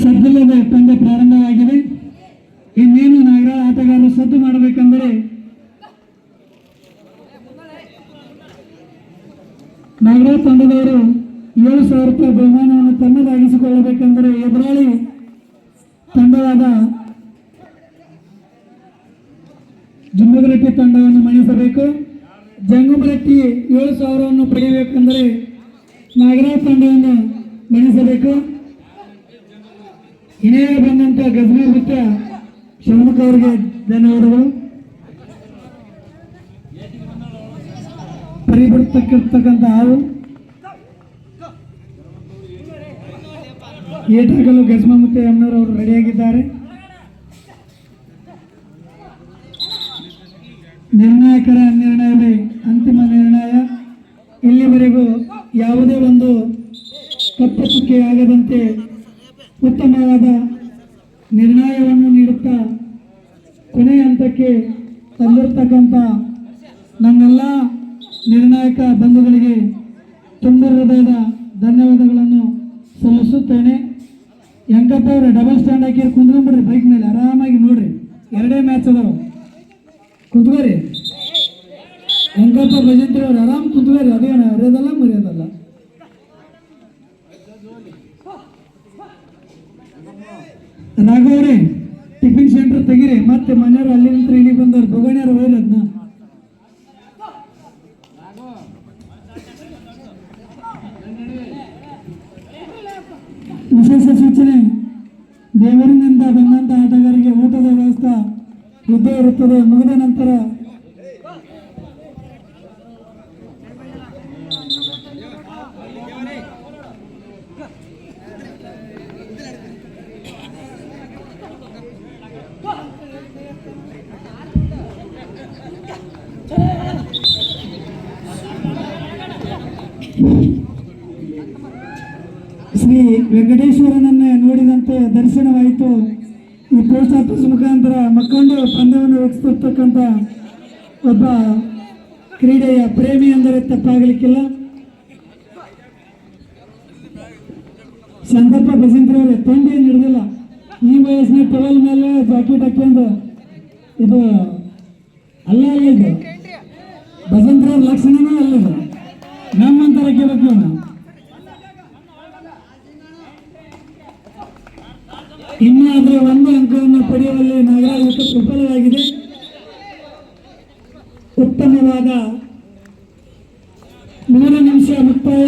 ಸದ್ದಿಲ್ಲದ ಪಂದ್ಯ ಪ್ರಾರಂಭವಾಗಿದೆ. ಇನ್ನೇನು ನಾಗರಾಳ ಆಟಗಾರರು ಸದ್ದು ಮಾಡಬೇಕೆಂದರೆ ನಾಗರಾಳ ತಂಡದವರು 7,000 ರೂಪಾಯಿ ಬಹುಮಾನವನ್ನು ತನ್ನದಾಗಿಸಿಕೊಳ್ಳಬೇಕೆಂದರೆ ಎದುರಾಳಿ ತಂಡವಾದ ಜಂಬಗರಟ್ಟಿ ತಂಡವನ್ನು ಮಣಿಸಬೇಕು. ಜಂಗಮರಟ್ಟಿ 7,000ವನ್ನು ಪಡೆಯಬೇಕೆಂದರೆ ನಾಗರಾಳ ತಂಡವನ್ನು ಮಣಿಸಬೇಕು. ಇನ್ನೇ ಬಂದಂತ ಗಜನೀರ್ ಬಿಟ್ಟ ಷಣ್ಮುಖ ಅವರಿಗೆ ಧನ್ಯವಾದಗಳು. ಪರಿಬರ್ತಕ್ಕಂಥ ಹಾವು ಏಟಾಗಲು ಗಜಮ ಮತ್ತು ಎಮ್ನೂರ್ ಅವರು ರೆಡಿಯಾಗಿದ್ದಾರೆ. ನಿರ್ಣಾಯಕರ ನಿರ್ಣಯವೇ ಅಂತಿಮ ನಿರ್ಣಯ. ಇಲ್ಲಿವರೆಗೂ ಯಾವುದೇ ಒಂದು ಕಪ್ಪು ಚುಕ್ಕೆಯಾಗದಂತೆ ಉತ್ತಮವಾದ ನಿರ್ಣಯವನ್ನು ನೀಡುತ್ತಾ ಕೊನೆಯ ಹಂತಕ್ಕೆ ತಂದಿರತಕ್ಕಂಥ ನನ್ನೆಲ್ಲ ನಿರ್ಣಾಯಕ ಬಂಧುಗಳಿಗೆ ತುಂಬ ಹೃದಯದ ಧನ್ಯವಾದಗಳನ್ನು ಸಲ್ಲಿಸುತ್ತೇನೆ. ಯಂಕಪ್ಪ ಅವರು ಡಬಲ್ ಸ್ಟ್ಯಾಂಡ್ ಹಾಕಿ ಕುಂತ್ಕೊಂಡ್ಬಿಡ್ರಿ ಬೈಕ್ ಮೇಲೆ ಆರಾಮಾಗಿ ನೋಡ್ರಿ. 2 ಮ್ಯಾಚ್ ಅದಾವ, ಕುಂತ್ಕೋರಿ. ಯಂಕಪ್ಪ ಭಜಂತ್ರಿ ಅವ್ರು ಆರಾಮ್ ಕುಂತ್ಕೋರಿ. ಅದೇನು ಅರಿಯೋದಲ್ಲ ಮರೆಯೋದಲ್ಲ. ರಾಘವ್ರೆ ಟಿಫಿನ್ ಸೆಂಟರ್ ತೆಗೀರಿ. ಮತ್ತೆ ಮನೆಯವರು ಅಲ್ಲಿ ನಂತರ ಇಲ್ಲಿ ಬಂದವ್ರು ಬೊಗಣ್ಯರು ಹೋಯ್ರಿ. ಅದನ್ನ ವಿಶೇಷ ಸೂಚನೆ, ದೇವರಿನಿಂದ ಬಂದಂತ ಆಟಗಾರರಿಗೆ ಊಟದ ವ್ಯವಸ್ಥೆ ಇದ್ದೇ ಇರುತ್ತದೆ. ಮುಗಿದ ನಂತರ ಶ್ರೀ ವೆಂಕಟೇಶ್ವರನನ್ನೇ ನೋಡಿದಂತೆ ದರ್ಶನವಾಯಿತು. ಈ ಪೋಸ್ಟ್ ಆಫೀಸ್ ಮುಖಾಂತರ ಮಕ್ಕಳು ಪಂದ್ಯವನ್ನು ವೀಕ್ಷಿಸತಕ್ಕಂಥ ಒಬ್ಬ ಕ್ರೀಡೆಯ ಪ್ರೇಮಿ ಅಂದರೆ ತಪ್ಪಾಗಲಿಕ್ಕಿಲ್ಲ. ಸಂದರ್ಭ ಬಸಂತ್ರವರೇ ತೊಂಡಿ ಏನು ಹಿಡಿದಿಲ್ಲ. ಈ ವಯಸ್ಸಿನ ಟವಲ್ ಮೇಲೆ ಜಾಕೆಟ್ ಹಾಕ್ಯಂದು ಇದು ಅಲ್ಲ ಇದು ಬಸಂತ್ರವ್ರ ಲಕ್ಷಣನೂ ಅಲ್ಲಿದೆ. ನಮ್ಮಂತರಕ್ಕೆ ಬಗ್ಗೆ ನಾವು ಇನ್ನಾದರೂ 1 ಅಂಕವನ್ನು ಪಡೆಯುವಲ್ಲಿ ನಾಗರಾಳ ವಿಫಲವಾಗಿದೆ. ಉತ್ತಮವಾದ 3 ನಿಮಿಷ ಮುಕ್ತಾಯ.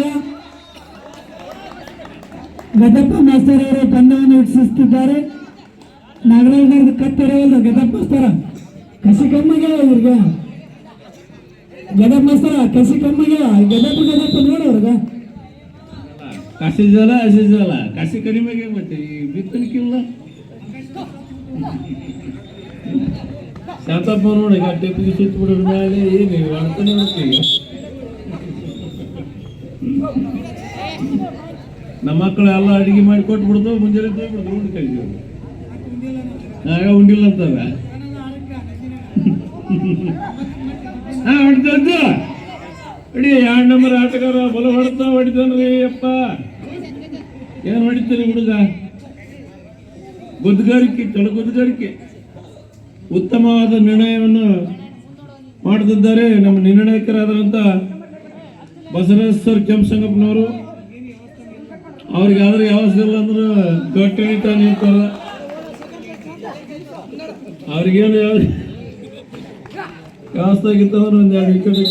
ಗದಪ್ಪ ಮಾಸ್ತರ್ ಅವರು ತಂಡವನ್ನು ವೀಕ್ಷಿಸುತ್ತಿದ್ದಾರೆ. ನಾಗರಾಳ ಕತ್ತರವಲ್ಲ ಗದಪ್ಪ ಮಾಸ್ತರ ಕಸಿ ಕಮ್ಮಗೆ ಇವ್ರಿಗೆ ಗದಪ್ಪ ಮಾಸ್ತರ ಕಸಿ ಕಮ್ಮಗೆ ಗದಪ್ಪ ನೋಡವ್ರಗ ಕಾಸಿಜಲ ಹಸಿಜಲ ಕಾಸಿ ಕಡಿಮೆಗೆ ಮತ್ತೆ ಈ ಬಿತ್ತಲಿಕ್ಕಿಲ್ಲ. ಶಾತಪ್ಪ ನೋಡಿ ಟೆಪ್ಪಿಗೆ ಸುತ್ತ ಬಿಡೋದ್ರ ಮೇಲೆ ಏನು ಅಡ್ತಾನೆ ಬರ್ತೀವಿ. ನಮ್ಮ ಮಕ್ಕಳು ಎಲ್ಲ ಅಡಿಗೆ ಮಾಡಿ ಕೊಟ್ಬಿಡ್ದು ಮುಂಜಾನೆ ಬಿಡ್ದು ಉಂಡು ಕಳಿಸಿ ಆಗ ಉಂಡಿಲ್ಲ ಅಂತವ. ಹಾ ಹೊಡ್ತದ್ದು ಅಡಿ 2 ನಂಬರ್ ಆಟಗಾರ ಬಲ ಹೊಡಿತಾನ್ರಿ ಅಪ್ಪ. ಏನು ಹೊಡಿತಾನೆ ಹುಡುಗ? ಗುದ್ದುಗಾರಿಕೆ, ತಳಗುದ್ದುಗಾರಿಕೆ. ಉತ್ತಮವಾದ ನಿರ್ಣಯವನ್ನು ಮಾಡುತ್ತಿದ್ದಾರೆ ನಮ್ಮ ನಿರ್ಣಾಯಕರಾದಂಥ ಬಸವರಾಜ್ ಕೆಂಪಸಂಗಪ್ಪನವರು. ಅವ್ರಿಗಾದ್ರೆ ಯಾವಸಿಲ್ಲ ಅಂದ್ರೆ ಗಟ್ಟಿ ಹಿಡಿತಾ ನಿಂತಾರ. ಅವ್ರಿಗೇನು ಯಾವಸ್ತಾಗಿತ್ತಂದ್ರೆ 1 2 ವಿಕೆಟ್ ಹಾಕಿ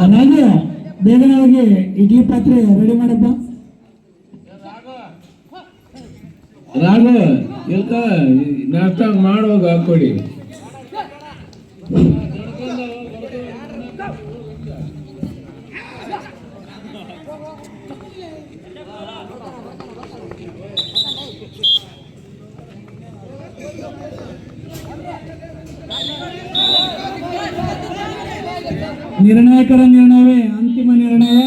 ಅನಾಗ ಬೇಗನೆ ಹೋಗಿ ಇಡ್ಲಿ ಪಾತ್ರೆ ರೆಡಿ ಮಾಡಪ್ಪ. ರಾಘ ಇಲ್ಕ ನಾಷ್ಟ ಮಾಡುವಾಗ ಹಾಕೊಡಿ. ನಿರ್ಣಾಯಕರ ನಿರ್ಣಯವೇ ಅಂತಿಮ ನಿರ್ಣಯ.